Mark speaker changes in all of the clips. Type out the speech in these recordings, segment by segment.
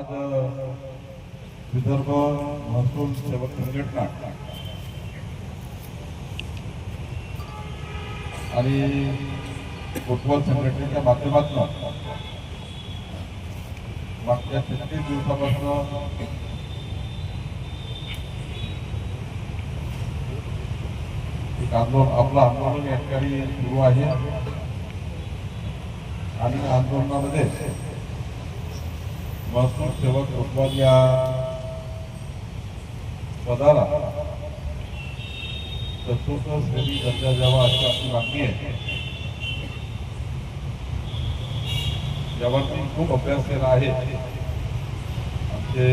Speaker 1: आज विदर्भ महसूल सेवक संघटना आणि फुटबॉल संघटनेच्या माध्यमातून मागच्या 36 दिवसापासून एक आपलं आंदोलन या ठिकाणी सुरू आहे आणि आंदोलनामध्ये महसूल सेवक फुटबॉल या पदाला चतुर्थ श्रेणी दर्जा द्यावा अशी आपली मागणी आहे. यावरती खूप अभ्यास केला आहे. आमचे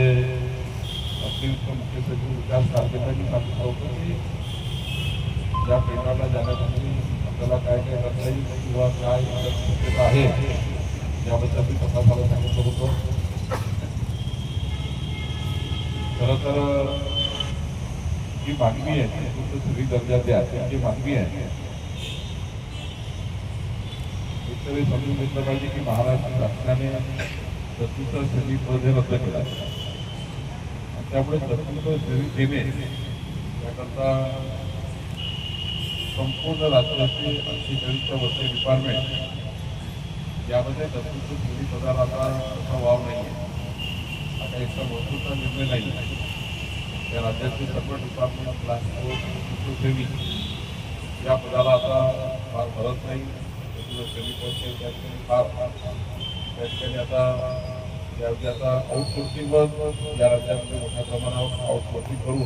Speaker 1: अतिरिक्त मुख्य सचिव विकास कारकेंद्रांनी सांगितलं होतं की या केंद्राला जाण्यापूर्वी आपल्याला काय काय करता येईल किंवा काय शक्यता आहे याबद्दल मी तपासायला सांगितलं होतं. खरं तर ही मागणी आहे चतुर्थ श्रेणी दर्जा द्या त्यांची मागणी आहे. एकतरी समजून घेतलं पाहिजे की महाराष्ट्र शासनाने चतुर्थ श्रेणी पद रद्द केला त्यामुळे चतुर्थ श्रेणी देणे याकरता संपूर्ण राज्याचे 48 वर्षे डिपार्टमेंट यामध्ये चतुर्थ श्रेणी पदाला आता वाव नाही आहे. आता एकटा महसूलचा निर्णय नाही. या राज्याचे सर्व डिपार्टमेंट चतुर्थ श्रेणी या पदाला आता फार भरत नाही. चतुर्थ श्रेणी पद त्या ठिकाणी फार त्या ठिकाणी आता त्यावेळी आता आउटसोर्सिंगवर या राज्यामध्ये मोठ्या प्रमाणावर आउटसोर्सिंग करून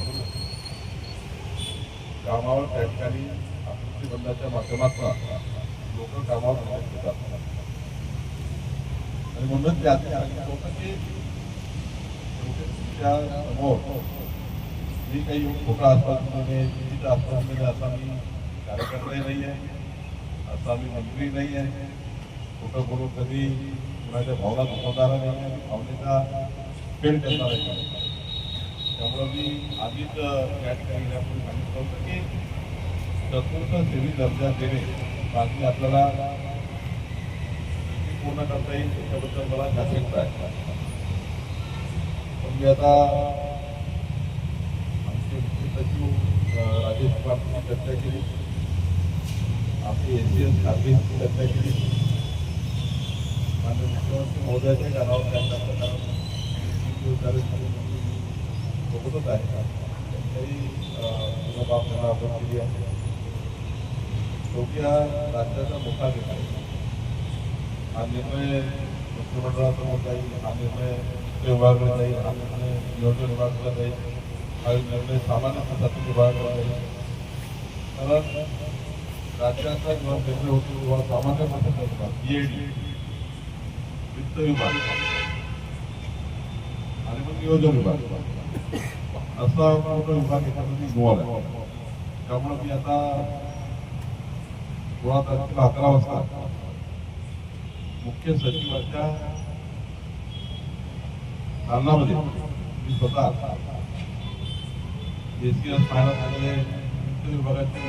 Speaker 1: कामावर त्या ठिकाणी आकृती बंधाच्या माध्यमातून लोक कामावर घेतात आणि म्हणून त्या सांगितलं की तुमच्या समोर मी काही खोटा आश्वासन देणे चुकीचं आश्वासन देणे असा मी कार्यकर्ताही नाही आहे, असा मी मंत्री नाही आहे. खोटं बोलून कधी कुणाच्या भावना दुखवणारा नाही आहे, भावनेचा खेळ करणारा नाही. त्यामुळं मी आधीच या ठिकाणी यापूर्वी सांगितलं होतं की चतुर्थ श्रेणी दर्जा देणे मागणी आपल्याला पूर्ण करता येईल त्याच्याबद्दल मला जागरूकता आहे. पण मी आता आमचे मुख्य सचिव राजेश कुमारची चर्चा केली, आपली एसीएस खासगीची चर्चा केली, माननीय मुख्यमंत्री महोदयाच्या कानावर त्यांच्या बघतच आहे त्यांच्याही बाब त्यांना आपण केली आहे. शेवटी हा राज्याचा मोठा निर्णय हा निर्णय मंत्रिमंडळासमोर जाईल, हा निर्णय विभागाला जाईल, हा निर्णय नियोजन विभागाला जाईल, हा निर्णय सामान्य प्रशासन विभागाला जाईल. कारण राज्याचा जेव्हा निर्णय होतो तेव्हा सामान्य प्रशासन विभाग EAD वित्त विभाग आणि मग नियोजन विभाग असा पूर्ण विभाग याच्यामध्ये इन्व्हॉल्व आहे. त्यामुळे मी आता 16 तारखेला 11 वाजता मुख्य सचिवाच्या दालनामध्ये मी स्वतः एसीएस फायनान्समध्ये वित्त विभागाचे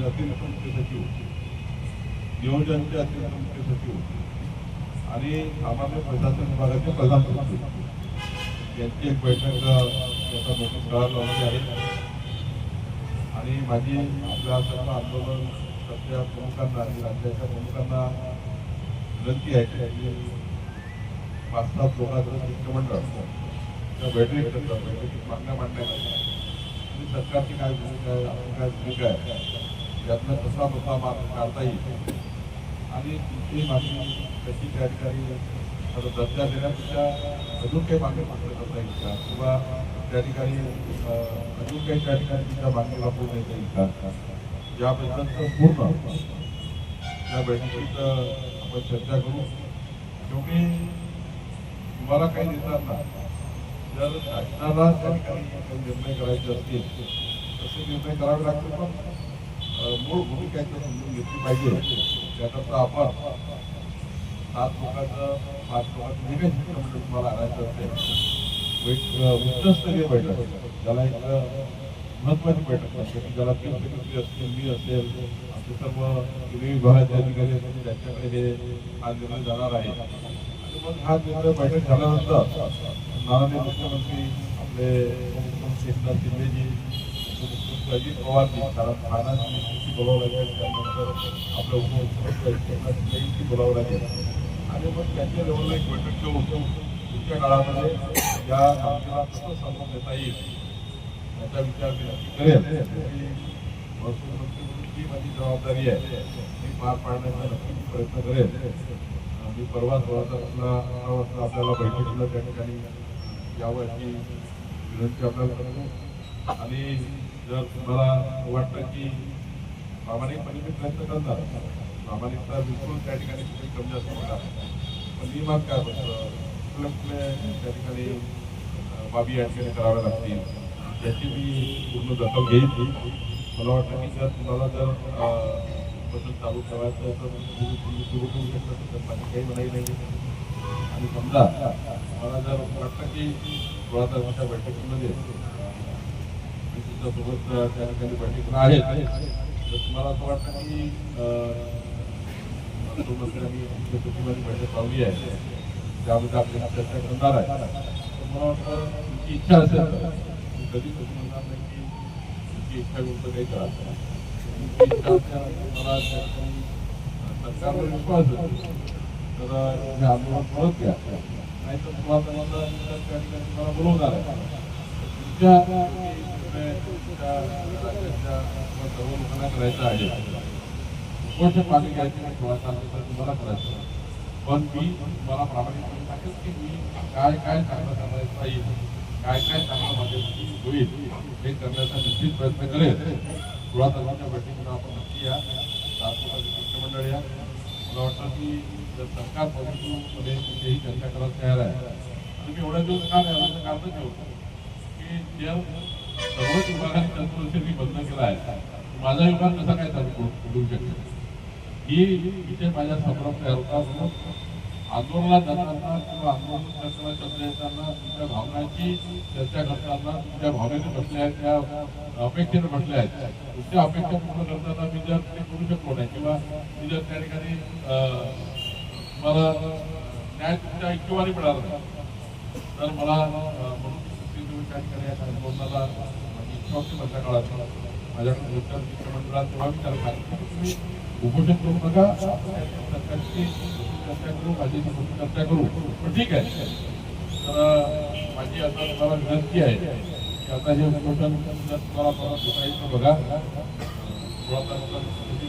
Speaker 1: अतिरिक्त मुख्य सचिव, नियोजनचे अतिरिक्त मुख्य सचिव आणि सामान्य प्रशासन विभागाचे प्रधान सचिव यांची एक बैठक आता नोटीस कळवली आहे. आणि माझी आपल्या सर्व आंदोलन सध्या प्रमुखांना आणि राज्याच्या प्रमुखांना विनंती आहे की 5-7 लोकांचं शिष्टमंडळ त्या बैठकीत मागण्या मांडण्यात आणि सरकारची काय भूमिका आहे, आपली काय भूमिका आहे, यातनं कसा मुद्दा मार्ग काढता येईल आणि तुमची मागणी कशी त्या ठिकाणी दर्जा देण्यापेक्षा अजून काही मागणी करता येईल का किंवा त्या ठिकाणी अजून काही त्या ठिकाणी तुमच्या मागणीला पूर्ण येता येईल का याबद्दलचं पूर्ण या बैठकीत आपण चर्चा करू. शेवटी तुम्हाला काही देताना जर शासनाला त्या ठिकाणी काही निर्णय करायचे असतील तसे निर्णय करावे लागतील. पण मूळ भूमिका समजून घेतली पाहिजे. त्याकरता आपण 7 लोकांचं 5 लोकांचं जे काही शिष्टमंडळ तुम्हाला आणायचं असेल एक उच्चस्तरीय बैठक ज्याला एक महत्वाची बैठक असते की ज्याला सेक्रेटरी असतील, मी असेल, आमचे सर्व विभागाचे अधिकारी असतील त्यांच्याकडे हे हा निर्णय जाणार आहे आणि मग हा निर्णय बैठक झाल्यानंतर माननीय मुख्यमंत्री आपले उपमुख्यमंत्री एकनाथ शिंदेजी, उपमुख्यमंत्री अजित पवारजी, कारण फायनान्स मिनिस्टरची बोलावं लागेल, त्यानंतर आपल्या उपमुख्यमंत्री एकनाथ शिंदेची बोलावं लागेल आणि मग त्यांच्या लेवलला एक बैठक घेऊन पुढच्या काळामध्ये या आमच्याला कसं समोर देता येईल याचा विचार मी नक्की करेल. महसूल मंत्री म्हणून जी माझी जबाबदारी आहे ती पार पाडण्याचा नक्की प्रयत्न करेल. मी परवा 16 वाजता आपल्याला बैठकीला त्या ठिकाणी यावं याची विनंती आपल्याला करतो आणि जर तुम्हाला वाटतं की प्रामाणिकपणे मी प्रयत्न करणार, प्रामाणिकता बिलकुल त्या ठिकाणी कुठे कमी जास्त होणार, पण नियमात काय होतं कुठल्या कुठल्या त्या ठिकाणी बाबी या ठिकाणी कराव्या लागतील याची मी पूर्ण दखल घेईन. मला वाटतं की जर तुम्हाला जर बदल चालू ठेवायचं तर तुम्ही सुरू करू शकता, तर माझी काही मनाई नाही. आणि समजा मला जर वाटतं की थोड्या बैठकीमध्ये मी तुमच्यासोबत त्या ठिकाणी बैठकीला आहेत, तर तुम्हाला असं वाटतं की मंत्र्यांनी आमच्या कुटुंबाची बैठक लावली आहे त्यामध्ये आपल्याला चर्चा करणार आहे, तर मला वाटतं तुमची इच्छा असेल तर कधी कधी म्हणणार नाही की तुमची इच्छा गोष्ट काही करायचं. तुमची इच्छा असेल मला त्या ठिकाणी सरकारवर विश्वास असेल तर हे आंदोलन परत घ्या, नाही तर तुम्हाला त्या ठिकाणी मला बोलवणार आहे. तुमच्या सर्व लोकांना करायचं आहे, उपोषण मागे घ्यायचे नाही, थोडा तुम्हाला करायचं. पण मी मला प्रामाणिकपणे सांगेल की मी काय काय चांगलं करायचं येईल, काय काय चांगलं माझ्यासाठी होईल हे करण्याचा निश्चित प्रयत्न करेल. तुळजापूरच्या बैठकीला आपण नक्की या, तात्पुरती शिष्टमंडळ या. मला वाटतं की जर सरकार पॉझिटिव्हमध्ये कुठेही चर्चा करायला तयार आहे आणि मी एवढ्या दिवस का नाही आलं कारणच हे होतं की जर सर्वच विभागाने तंत्रशिक्षण बंद केला आहे, माझा विभाग कसा काय चालू करू शकेल ही विषय माझ्या समोर तयार होता. म्हणून आंदोलनात जाताना किंवा आंदोलन करताना शब्द येताना तुमच्या भावनांची चर्चा करताना तुमच्या भावनेने बसल्या आहेत, त्या अपेक्षेने बसल्या आहेत. तुमच्या अपेक्षा पूर्ण करताना मी जर ते करू शकलो नाही किंवा मी जर त्या ठिकाणी मला न्याय तुमच्या इच्छेवारी मिळाला नाही तर मला म्हणून त्या ठिकाणी आंदोलनाला माझी इच्छा होती मधल्या काळात माझ्याकडे उत्तर शिक्षणमंडळात तेव्हा विचार करा तुम्ही उपोषण करू नका, सरकारची चर्चा करू, माझी चर्चा करू, पण ठीक आहे. तर माझी आता तुम्हाला विनंती आहे की आता हे उपोषण जर तुम्हाला परत होता येईल तर बघा, थोडासा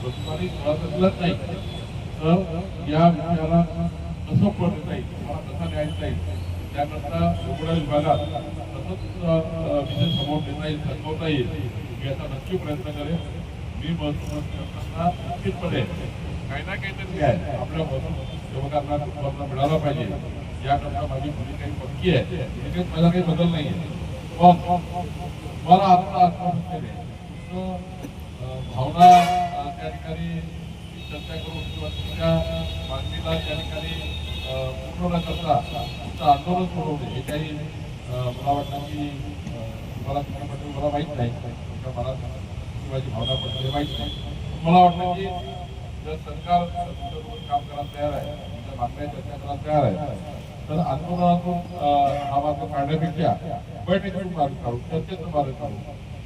Speaker 1: बसू आणि थोडासा दिलत नाही तर या विषयाला कसं पळ देता येईल, तुम्हाला कसा न्याय देता येईल त्याकरता वेगवेगळ्या विभागात कसं विषय समोर देता येईल, संपवता येईल याचा नक्की प्रयत्न करेल. मी महसूल करताना निश्चितपणे काही ना काहीतरी आहे आपल्या महसूल सेवकांना कुटुंबांना मिळाला पाहिजे याकरता माझी भूमिका काही पक्की आहे, त्याच्यात माझा काही बदल नाही आहे. पण मला आता आत्महत्या भावना त्या ठिकाणी चर्चा करून किंवा तुमच्या मागणीला त्या ठिकाणी पूर्ण न करता तुमचं आंदोलन सोडवणे हे काही मला वाटतं की तुम्हाला तुमच्याबद्दल मला माहीत नाही, तुमच्या मनात माझी भावना पडली माहीत नाही. मला वाटतं की जर सरकार तुमच्यासोबत काम करायला तयार आहे, तुमच्या मागण्या चर्चा करायला तयार आहे तर आंदोलनातून हा मार्ग काढण्यापेक्षा बैठकीतून मार्ग काढू, चर्चेतून मार्ग काढू.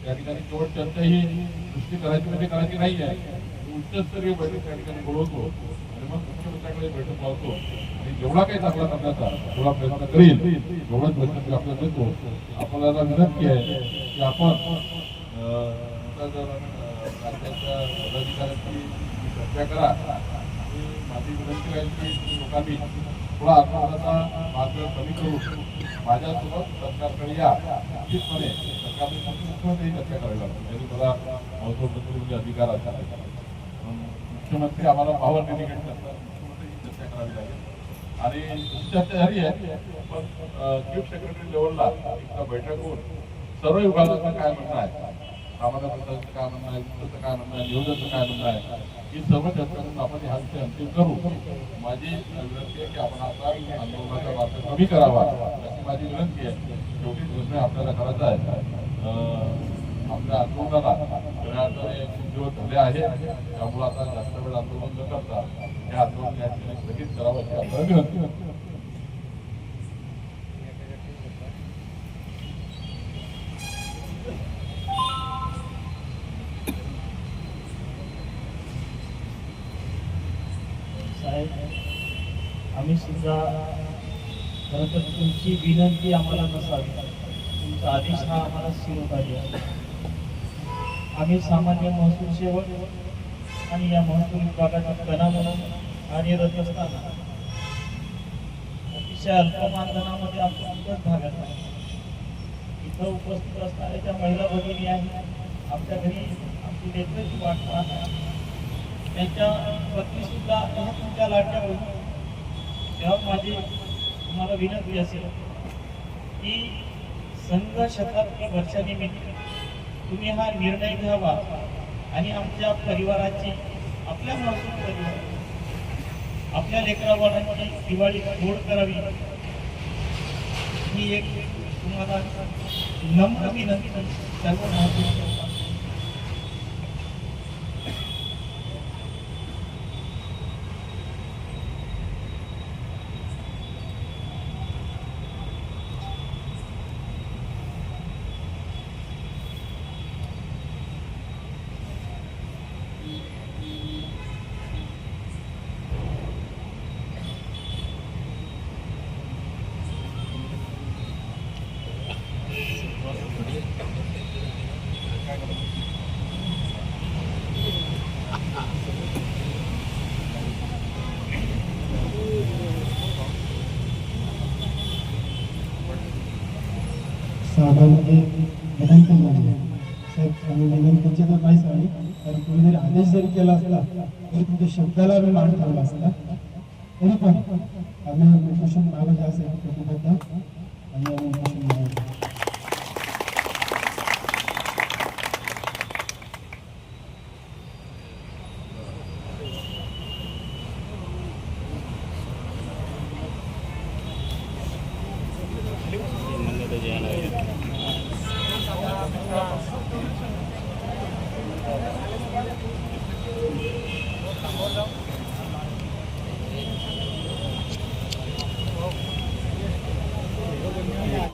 Speaker 1: त्या ठिकाणी केवळ चर्चा ही दृष्टी करायची म्हणजे करायची नाही आहे, उच्चस्तरीय बैठक त्या ठिकाणी बोलवतो आणि मग मुख्यमंत्र्याकडे बैठक लावतो आणि जेवढा काही चांगला करण्याचा थोडा प्रयत्न करेल तेवढाच प्रयत्न आपल्याला देतो. आपल्याला विनंती आहे की आपण जर राज्याच्या पदाधिकाऱ्यांची चर्चा करा आणि माझी विनंती राहील की लोकांनी थोडा आंदोलनाचा मार्ग कमी करून माझ्यासोबत सरकारकडे या. निश्चितपणे सरकारने मुख्यमंत्री चर्चा करावी लागते, त्यांनी मला महसूल मंत्री अधिकार असतात, मुख्यमंत्री आम्हाला पॉवर डेलिगेट करतात, मुख्यमंत्री चर्चा करावी लागेल आणि चर्चा झाली आहे. पण चीफ सेक्रेटरी लेवलला एकदा बैठक होऊन सर्व विभागाचं काय म्हणणं आहे, सामान्य प्रशासनाचं काय म्हणणं आहे, वित्ताचं काय म्हणणं आहे, नियोजनाचं काय म्हणणं आहे, ही सर्व चर्चा करून आपण हा विषय अंतिम करू. माझी विनंती आहे की आपण आता आंदोलनाचा मार्ग कमी करावा अशी माझी विनंती आहे. शेवटी निर्णय आपल्याला करायचा आहे. आपल्या आंदोलनाला खऱ्या अर्थाने खूप दिवस झाले आहे, त्यामुळे आता जास्त वेळ आंदोलन न करता हे आंदोलन या ठिकाणी स्थगित करावं अशी आपल्याला विनंती.
Speaker 2: आम्ही सुद्धा खरं तर तुमची विनंती आम्हाला नसावी, तुमचा आदेश हा आम्हाला शिरोधार्य आहे. आम्ही सामान्य महसूल सेवक आणि या महसूल विभागाच्या कणा म्हणून कार्यरत असताना अतिशय अल्प मानधनामध्ये आमचं खूपच भागत आहे. इथं उपस्थित असणाऱ्या ज्या महिला भगिनी आहेत, आमच्या घरी आमची लेकरची वाट पाहत आहे, त्यांच्या पत्नी सुद्धा तुमच्या लाडक्या बहिणी. तेव्हा माझी तुम्हाला विनंती असेल की संघ शताब्दी वर्षानिमित्त तुम्ही हा निर्णय घ्यावा आणि आमच्या परिवाराची, आपल्या महसूल परिवार, आपल्या लेकराबाळांची दिवाळी गोड करावी ही एक तुम्हाला नम्र विनंती सर्व महसूल.
Speaker 3: साहेबांनी विनंती केली साहेब, आम्ही विनंतीची तर नाही सांगली, कारण तुम्ही जरी आदेश जरी केला असला तरी तुमच्या शब्दाला आम्ही मान ठेवला असला. तरी पण आम्ही उपोषण मागत असेल प्रतिबद्ध आणि आम्ही उपोषण मागत